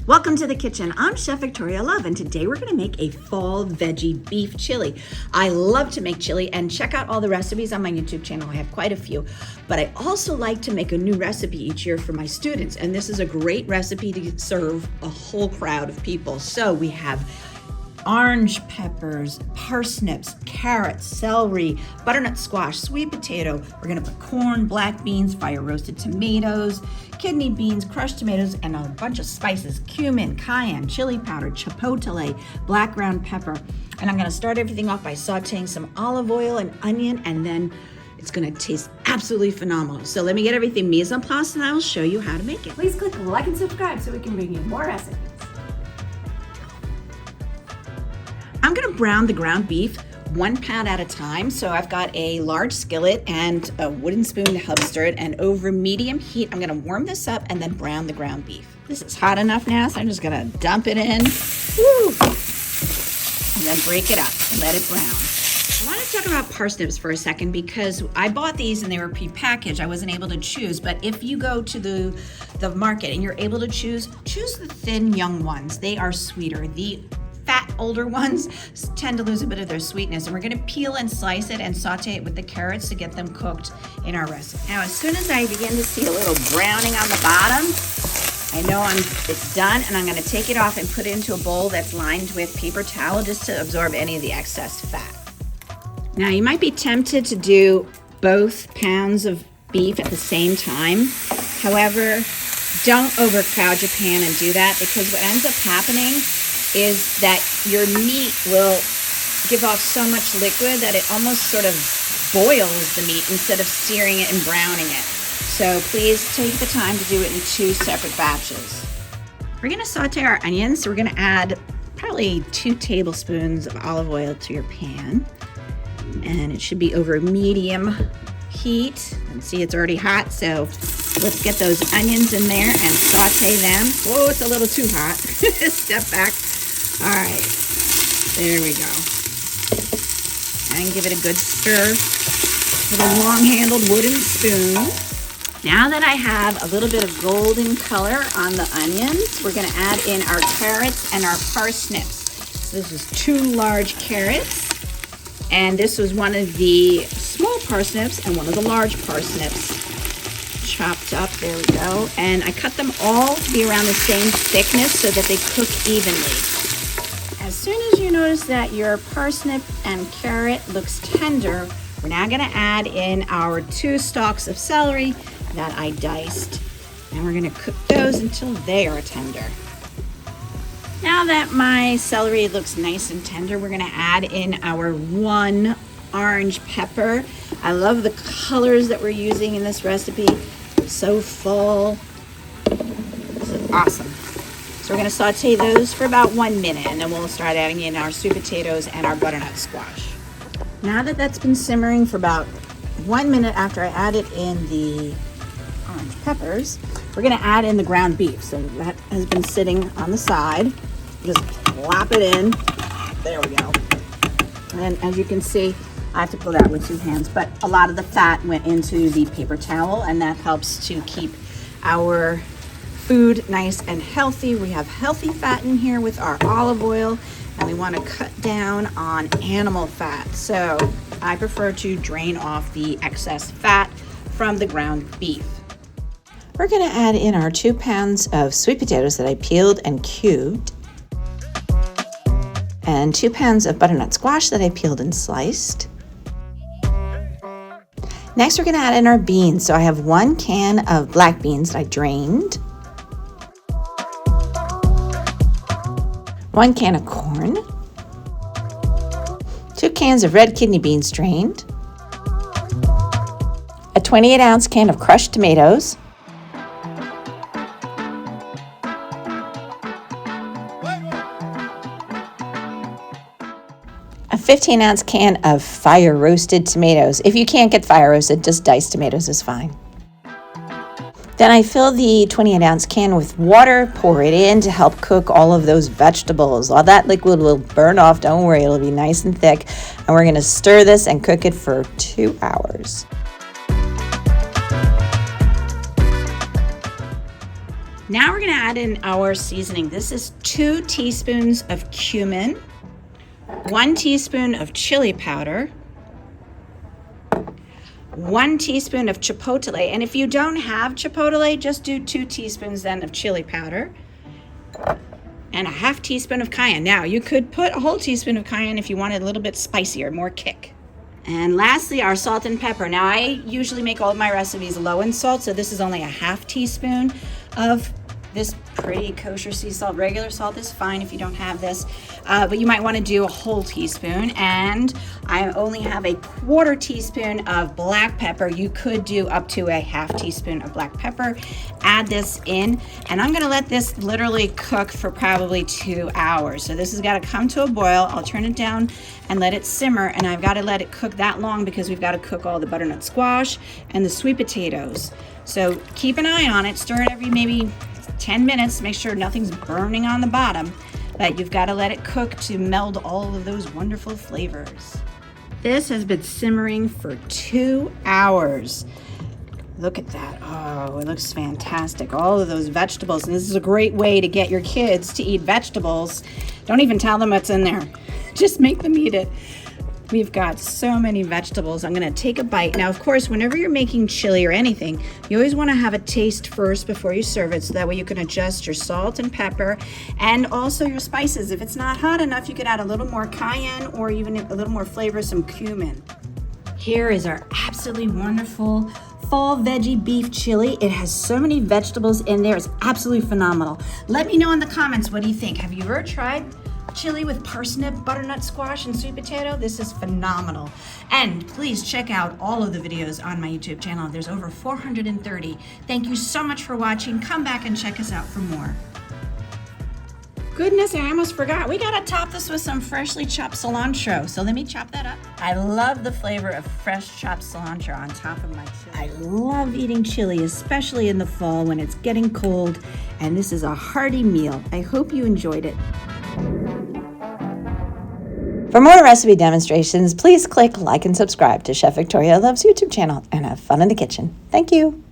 Welcome to the kitchen. I'm Chef Victoria Love, and today we're gonna make a fall veggie beef chili. I love to make chili, and check out all the recipes on my YouTube channel. I have quite a few, but I also like to make a new recipe each year for my students, and this is a great recipe to serve a whole crowd of people. So we have orange peppers, parsnips, carrots, celery, butternut squash, sweet potato. We're gonna put corn, black beans, fire roasted tomatoes, kidney beans, crushed tomatoes, and a bunch of spices: cumin, cayenne, chili powder, chipotle, black ground pepper. And I'm gonna start everything off by sauteing some olive oil and onion, and then it's gonna taste absolutely phenomenal. So let me get everything mise en place and I will show you how to make it. Please click like and subscribe so we can bring you more recipes. I'm gonna brown the ground beef 1 pound at a time. So I've got a large skillet and a wooden spoon to help stir it, and over medium heat, I'm gonna warm this up and then brown the ground beef. This is hot enough now, so I'm just gonna dump it in. Woo! And then break it up and let it brown. I wanna talk about parsnips for a second because I bought these and they were pre-packaged. I wasn't able to choose, but if you go to the market and you're able to choose the thin young ones. They are sweeter. The fat older ones tend to lose a bit of their sweetness, and we're gonna peel and slice it and saute it with the carrots to get them cooked in our recipe. Now, as soon as I begin to see a little browning on the bottom, I know it's done, and I'm gonna take it off and put it into a bowl that's lined with paper towel just to absorb any of the excess fat. Now, you might be tempted to do both pounds of beef at the same time. However, don't overcrowd your pan and do that, because what ends up happening is that your meat will give off so much liquid that it almost sort of boils the meat instead of searing it and browning it. So please take the time to do it in 2 separate batches. We're gonna saute our onions, so we're gonna add probably 2 tablespoons of olive oil to your pan. And it should be over medium heat. And see, it's already hot, so let's get those onions in there and saute them. Whoa, it's a little too hot. Step back. All right, there we go. And give it a good stir with a long-handled wooden spoon. Now that I have a little bit of golden color on the onions, we're gonna add in our carrots and our parsnips. So this is 2 large carrots, and this was one of the small parsnips and one of the large parsnips. Chopped up, there we go. And I cut them all to be around the same thickness so that they cook evenly. As soon as you notice that your parsnip and carrot looks tender, we're now gonna add in our 2 stalks of celery that I diced. And we're gonna cook those until they are tender. Now that my celery looks nice and tender, we're gonna add in our 1 orange pepper. I love the colors that we're using in this recipe. So fall. This is awesome. So we're gonna saute those for about 1 minute, and then we'll start adding in our sweet potatoes and our butternut squash. Now that that's been simmering for about 1 minute after I added in the orange peppers, we're gonna add in the ground beef. So that has been sitting on the side. Just plop it in. There we go. And as you can see, I have to pull that with 2 hands, but a lot of the fat went into the paper towel, and that helps to keep our food nice and healthy. We have healthy fat in here with our olive oil, and we want to cut down on animal fat. So I prefer to drain off the excess fat from the ground beef. We're going to add in our 2 pounds of sweet potatoes that I peeled and cubed, and 2 pounds of butternut squash that I peeled and sliced. Next, we're going to add in our beans. So I have 1 can of black beans that I drained, 1 can of corn, 2 cans of red kidney beans drained, a 28-ounce can of crushed tomatoes, a 15-ounce can of fire roasted tomatoes. If you can't get fire roasted, just diced tomatoes is fine. Then I fill the 28-ounce can with water, pour it in to help cook all of those vegetables. All that liquid will burn off, don't worry, it'll be nice and thick. And we're gonna stir this and cook it for 2 hours. Now we're gonna add in our seasoning. This is 2 teaspoons of cumin, 1 teaspoon of chili powder, 1 teaspoon of chipotle. And if you don't have chipotle, just do 2 teaspoons then of chili powder, and a half teaspoon of cayenne. Now, you could put a whole teaspoon of cayenne if you wanted a little bit spicier, more kick. And lastly, our salt and pepper. Now, I usually make all of my recipes low in salt, so this is only a half teaspoon of this pretty kosher sea salt. Regular salt is fine if you don't have this, but you might want to do a whole teaspoon. And I only have a 1/4 teaspoon of black pepper. You could do up to a half teaspoon of black pepper. Add this in, and I'm gonna let this literally cook for probably 2 hours. So this has got to come to a boil. I'll turn it down and let it simmer, and I've got to let it cook that long because we've got to cook all the butternut squash and the sweet potatoes. So keep an eye on it. Stir it every maybe 10 minutes to make sure nothing's burning on the bottom, but you've got to let it cook to meld all of those wonderful flavors. This has been simmering for 2 hours. Look at that. Oh, it looks fantastic. All of those vegetables. And this is a great way to get your kids to eat vegetables. Don't even tell them what's in there. Just make them eat it. We've got so many vegetables. I'm gonna take a bite. Now, of course, whenever you're making chili or anything, you always wanna have a taste first before you serve it, so that way you can adjust your salt and pepper and also your spices. If it's not hot enough, you could add a little more cayenne or even a little more flavor, some cumin. Here is our absolutely wonderful fall veggie beef chili. It has so many vegetables in there. It's absolutely phenomenal. Let me know in the comments, what do you think? Have you ever tried chili with parsnip, butternut squash, and sweet potato? This is phenomenal. And please check out all of the videos on my YouTube channel. There's over 430. Thank you so much for watching. Come back and check us out for more. Goodness, I almost forgot. We gotta top this with some freshly chopped cilantro. So let me chop that up. I love the flavor of fresh chopped cilantro on top of my chili. I love eating chili, especially in the fall when it's getting cold. And this is a hearty meal. I hope you enjoyed it. For more recipe demonstrations, please click like and subscribe to Chef Victoria Loves YouTube channel and have fun in the kitchen. Thank you.